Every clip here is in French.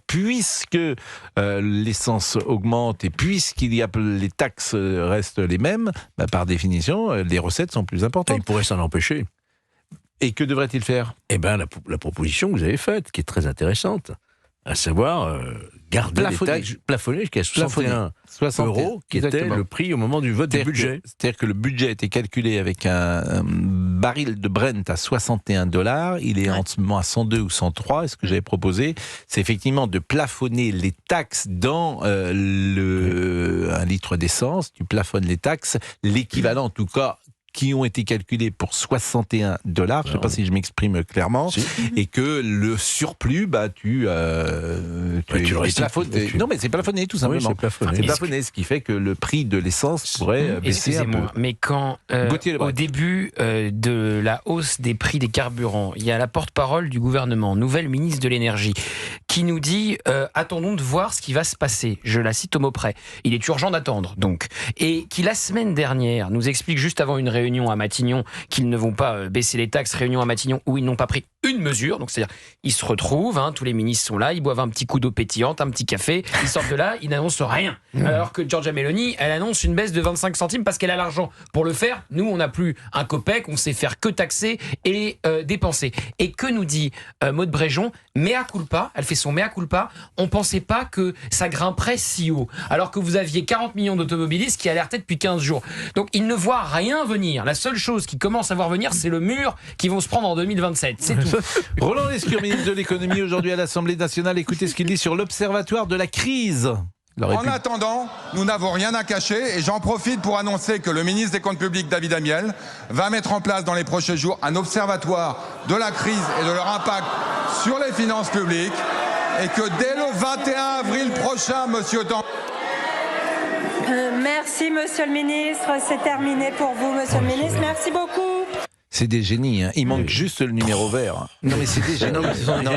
puisque l'essence augmente et puisqu'il y a les taxes restent les mêmes, par définition, les recettes sont plus importantes. Il pourrait s'en empêcher. Et que devrait-il faire ? Eh bien, la proposition que vous avez faite, qui est très intéressante, à savoir garder plafonner. les taxes, plafonner jusqu'à 61 euros, qui exactement. était le prix au moment du vote du budget. C'est-à-dire que le budget a été calculé avec un baril de Brent à $61. Il est en ce moment à 102 ou 103. Et ce que j'avais proposé, c'est effectivement de plafonner les taxes dans 1 litre d'essence. Tu plafonnes les taxes, l'équivalent en tout cas, qui ont été calculés pour $61, je ne sais pas si je m'exprime clairement, et que le surplus, tu plafonnes. Non, mais c'est plafonné tout simplement. Oui, c'est plafonné, ce qui fait que le prix de l'essence pourrait baisser un peu. Mais quand, au début de la hausse des prix des carburants, il y a la porte-parole du gouvernement, nouvelle ministre de l'énergie, qui nous dit attendons de voir ce qui va se passer. Je la cite au mot près. Il est urgent d'attendre, donc. Et qui, la semaine dernière, nous explique juste avant une réunion à Matignon qu'ils ne vont pas baisser les taxes, réunion à Matignon où ils n'ont pas pris une mesure, donc c'est-à-dire ils se retrouvent, tous les ministres sont là, ils boivent un petit coup d'eau pétillante, un petit café, ils sortent de là, ils n'annoncent rien. Alors que Giorgia Meloni, elle annonce une baisse de 25 centimes parce qu'elle a l'argent pour le faire. Nous, on n'a plus un copec, on sait faire que taxer et dépenser. Et que nous dit Maud Bréjon ? Mea culpa, elle fait son mea culpa, on pensait pas que ça grimperait si haut, alors que vous aviez 40 millions d'automobilistes qui alertaient depuis 15 jours. Donc ils ne voient rien venir. La seule chose qui commence à voir venir, c'est le mur qu'ils vont se prendre en 2027. C'est tout. Roland Lescure, ministre de l'économie, aujourd'hui à l'Assemblée nationale. Écoutez ce qu'il dit sur l'Observatoire de la crise. En attendant, nous n'avons rien à cacher et j'en profite pour annoncer que le ministre des Comptes publics, David Amiel, va mettre en place dans les prochains jours un observatoire de la crise et de leur impact sur les finances publiques et que dès le 21 avril prochain, monsieur Tan... Merci, monsieur le ministre. C'est terminé pour vous, monsieur le ministre. Merci beaucoup. C'est des génies, il manque juste le numéro vert. Non mais c'est des génies,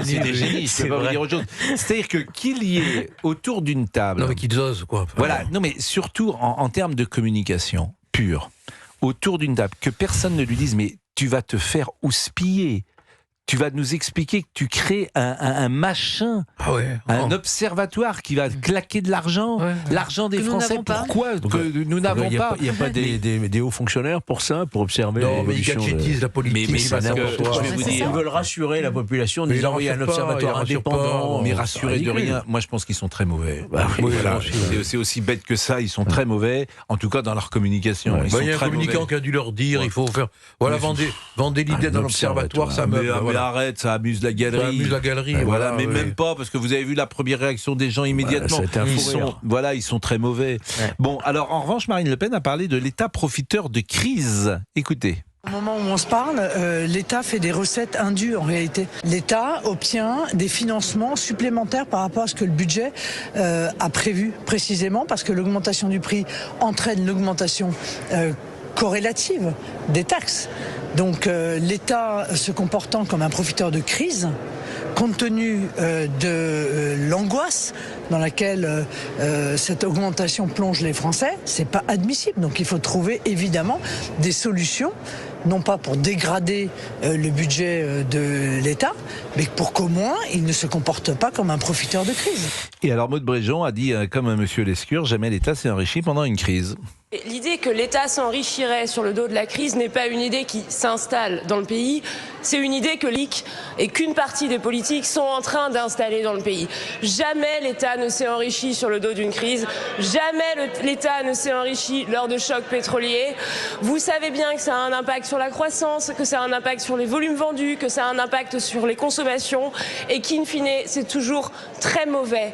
c'est des génies, je ne peux pas vous dire autre chose. C'est-à-dire qu'il y ait autour d'une table... Non mais qu'ils osent quoi. Voilà, non mais surtout en termes de communication pure, autour d'une table, que personne ne lui dise mais tu vas te faire houspiller. Tu vas nous expliquer que tu crées un machin, un observatoire qui va claquer de l'argent, l'argent des Français. Pourquoi que nous n'avons pas? Il n'y a pas des hauts fonctionnaires pour ça, pour observer l'évolution. Non, mais ils gadgetisent la politique. Mais c'est n'importe quoi. Ils veulent rassurer la population en disant il y a un observatoire indépendant. Mais rassurer de rien. Moi, je pense qu'ils sont très mauvais. C'est aussi bête que ça. Ils sont très mauvais, en tout cas dans leur communication. Il y a un communicant qui a dû leur dire il faut faire. Voilà, vendez l'idée d'un observatoire, ça me. Arrête, ça amuse la galerie. Ça amuse la galerie. Voilà, mais même pas, parce que vous avez vu la première réaction des gens immédiatement. Ils sont très mauvais. Ouais. Bon, alors en revanche, Marine Le Pen a parlé de l'État profiteur de crise. Écoutez. Au moment où on se parle, l'État fait des recettes indues en réalité. L'État obtient des financements supplémentaires par rapport à ce que le budget a prévu précisément, parce que l'augmentation du prix entraîne l'augmentation corrélative des taxes. Donc l'État se comportant comme un profiteur de crise, compte tenu de l'angoisse dans laquelle cette augmentation plonge les Français, c'est pas admissible. Donc il faut trouver évidemment des solutions, non pas pour dégrader le budget de l'État, mais pour qu'au moins il ne se comporte pas comme un profiteur de crise. Et alors Maud Bréjon a dit, comme monsieur Lescure, jamais l'État s'est enrichi pendant une crise. L'idée que l'État s'enrichirait sur le dos de la crise n'est pas une idée qui s'installe dans le pays, c'est une idée que l'IC et qu'une partie des politiques sont en train d'installer dans le pays. Jamais l'État ne s'est enrichi sur le dos d'une crise, jamais l'État ne s'est enrichi lors de chocs pétroliers. Vous savez bien que ça a un impact sur la croissance, que ça a un impact sur les volumes vendus, que ça a un impact sur les consommations et qu'in fine, c'est toujours très mauvais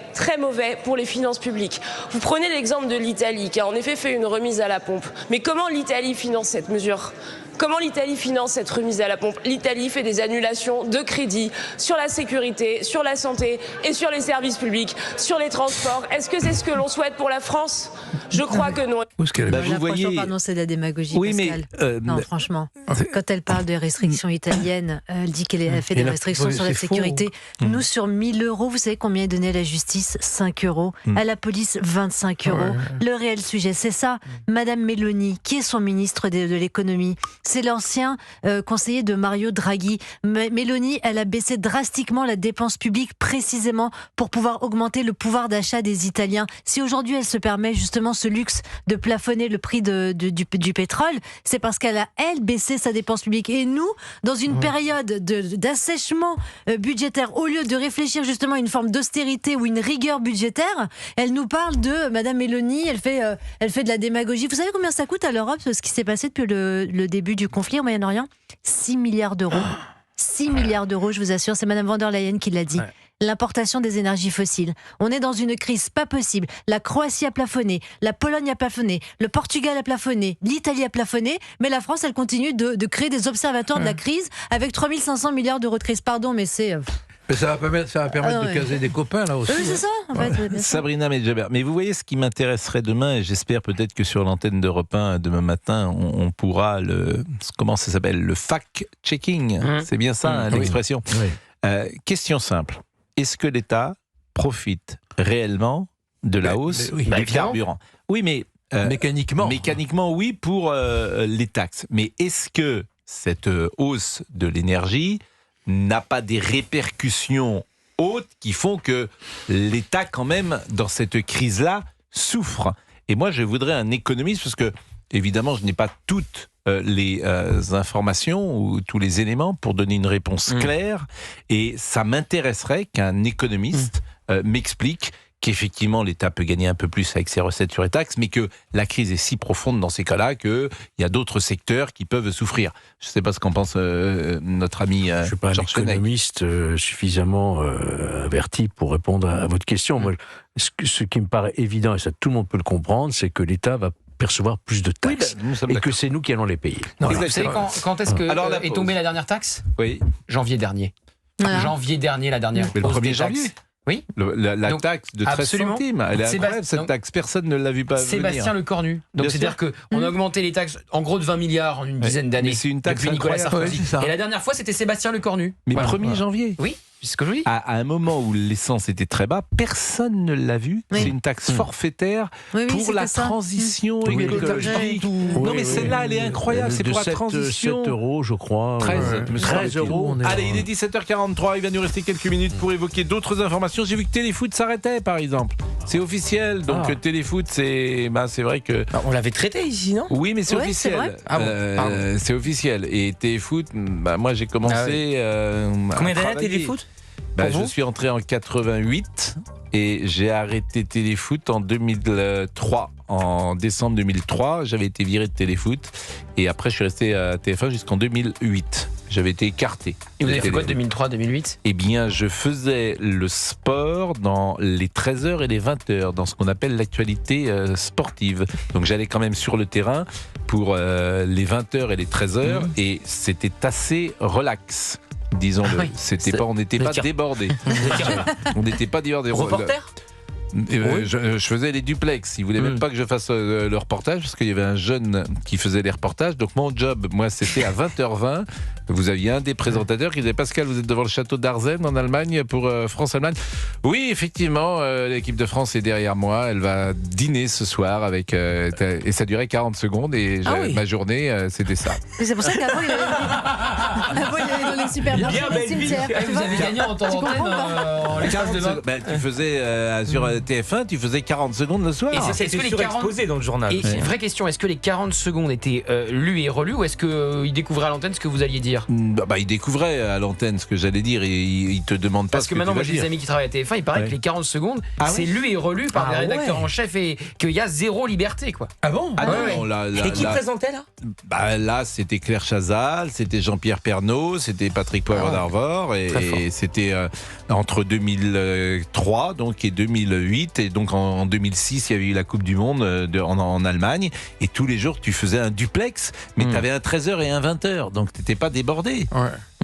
pour les finances publiques. Vous prenez l'exemple de l'Italie qui a en effet fait une remise à la pompe. Mais comment l'Italie finance cette mesure ? Comment l'Italie finance cette remise à la pompe ? L'Italie fait des annulations de crédits sur la sécurité, sur la santé et sur les services publics, sur les transports. Est-ce que c'est ce que l'on souhaite pour la France ? Je crois que non. Vous voyez... Pardon, c'est de la démagogie, oui, Pascal. Non, franchement, quand elle parle de restrictions italiennes, elle dit qu'elle a fait des restrictions sur la sécurité. Nous, sur 1 000 €, vous savez combien est donné à la justice ? 5 €. À la police, 25 €. Le réel sujet, c'est ça. Madame Meloni, qui est son ministre de l'économie, c'est l'ancien conseiller de Mario Draghi. Meloni, elle a baissé drastiquement la dépense publique précisément pour pouvoir augmenter le pouvoir d'achat des Italiens. Si aujourd'hui elle se permet justement ce luxe de plafonner le prix du pétrole, c'est parce qu'elle a, elle, baissé sa dépense publique. Et nous, dans une période d'assèchement budgétaire, au lieu de réfléchir justement à une forme d'austérité ou une rigueur budgétaire, elle nous parle de Madame Meloni, elle fait de la démagogie. Vous savez combien ça coûte à l'Europe, ce qui s'est passé depuis le début du conflit au Moyen-Orient ? 6 milliards d'euros. 6 milliards d'euros, je vous assure, c'est Madame von der Leyen qui l'a dit. Ouais. L'importation des énergies fossiles. On est dans une crise pas possible. La Croatie a plafonné, la Pologne a plafonné, le Portugal a plafonné, l'Italie a plafonné, mais la France, elle continue de créer des observatoires de la crise avec 3500 milliards d'euros de crise. Pardon, mais c'est... Mais ça va permettre de caser des copains, là aussi. Oui, c'est ça, en fait. Sabrina Medjaber. Mais vous voyez ce qui m'intéresserait demain, et j'espère peut-être que sur l'antenne d'Europe 1, demain matin, on pourra comment ça s'appelle ? Le fact-checking. C'est bien ça, l'expression. Oui. Question simple. Est-ce que l'État profite réellement de la hausse du carburant ? Oui, mais... mécaniquement. Mécaniquement, oui, pour les taxes. Mais est-ce que cette hausse de l'énergie n'a pas des répercussions hautes qui font que l'État, quand même, dans cette crise-là, souffre ? Et moi, je voudrais un économiste, parce que, évidemment, je n'ai pas toutes les informations ou tous les éléments pour donner une réponse claire. Et ça m'intéresserait qu'un économiste m'explique qu'effectivement l'État peut gagner un peu plus avec ses recettes sur les taxes, mais que la crise est si profonde dans ces cas-là qu'il y a d'autres secteurs qui peuvent souffrir. Je ne sais pas ce qu'en pense notre ami Georges Fenech. Je ne suis pas un économiste suffisamment averti pour répondre à votre question. Moi, ce qui me paraît évident, et ça tout le monde peut le comprendre, c'est que l'État va percevoir plus de taxes et que c'est nous qui allons les payer. Non, vous savez quand est-ce que est tombée la dernière taxe ? Oui. Janvier dernier. Voilà. Janvier dernier, la dernière. Mais le 1er janvier. Oui. La taxe de 13 centimes, elle est incroyable cette taxe, personne ne l'a vu pas venir. Sébastien Lecornu. Donc c'est-à-dire qu'on a augmenté les taxes en gros de 20 milliards en une dizaine d'années. Mais c'est une taxe depuis Nicolas Sarkozy. Et la dernière fois c'était Sébastien Lecornu. Mais 1er janvier. Oui. C'est ce que je dis. À un moment où l'essence était très bas, personne ne l'a vu. Oui. C'est une taxe forfaitaire pour la transition écologique. Non mais celle-là, elle est incroyable. C'est pour la transition. 7 euros, je crois. 13 euros. Allez, il est 17h43. Il va nous rester quelques minutes pour évoquer d'autres informations. J'ai vu que Téléfoot s'arrêtait, par exemple. C'est officiel. Donc Téléfoot, c'est vrai que... On l'avait traité ici, non ? Oui, mais c'est officiel. C'est officiel. Et Téléfoot, moi j'ai commencé... Combien d'années Téléfoot ? Je suis entré en 88 et j'ai arrêté Téléfoot en 2003. En décembre 2003, j'avais été viré de Téléfoot et après je suis resté à TF1 jusqu'en 2008. J'avais été écarté. Et vous avez fait quoi de 2003-2008 ? Eh bien, je faisais le sport dans les 13h et les 20h, dans ce qu'on appelle l'actualité sportive. Donc j'allais quand même sur le terrain pour les 20h et les 13h et c'était assez relax. Disons-le, on n'était pas débordés. On n'était pas débordés. Reporter ? Je faisais les duplex. Ils voulaient même pas que je fasse le reportage parce qu'il y avait un jeune qui faisait les reportages. Donc mon job, moi, c'était à 20h20. Vous aviez un des présentateurs qui disait: Pascal, vous êtes devant le château d'Arzennes en Allemagne pour France-Allemagne. Oui, effectivement, l'équipe de France est derrière moi. Elle va dîner ce soir avec et ça durait 40 secondes et ma journée, c'était ça. C'est pour ça qu'avant il avait dans les supermarchés, les cimetières. Vous avez gagné en temps d'antenne en l'espace de 20. Tu faisais sur TF1, tu faisais 40 secondes le soir. Et c'est surexposé dans le journal. Et vraie question, est-ce que les 40 secondes étaient lues et relues ou est-ce qu'il découvrait à l'antenne ce que vous alliez dire ? Il découvrait à l'antenne ce que j'allais dire et il te demande pas parce que maintenant, moi j'ai des amis qui travaillent à TF1, il paraît que les 40 secondes, c'est lu et relu par des rédacteurs en chef et qu'il y a zéro liberté, quoi. Ah bon ? Et qui présentait là ? Là, c'était Claire Chazal, c'était Jean-Pierre Pernaut, c'était Patrick Poivre d'Arvor et c'était entre 2003 donc, et 2008 et donc en 2006, il y avait eu la Coupe du Monde en Allemagne et tous les jours, tu faisais un duplex, mais tu avais un 13h et un 20h, donc tu n'étais pas débordé.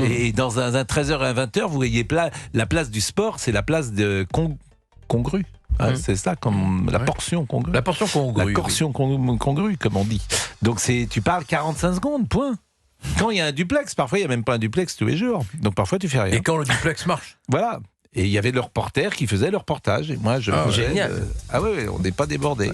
Et dans un 13h et un 20h, vous voyez la place du sport, c'est la place de congrue. C'est ça, comme la portion congrue. La portion congrue. La portion congrue, comme on dit. Donc tu parles 45 secondes, point. Quand il y a un duplex, parfois il n'y a même pas un duplex tous les jours. Donc parfois tu fais rien. Et quand le duplex marche ? Voilà. Et il y avait le reporter qui faisait le reportage. Et moi, je faisais... Génial. on n'est pas débordé.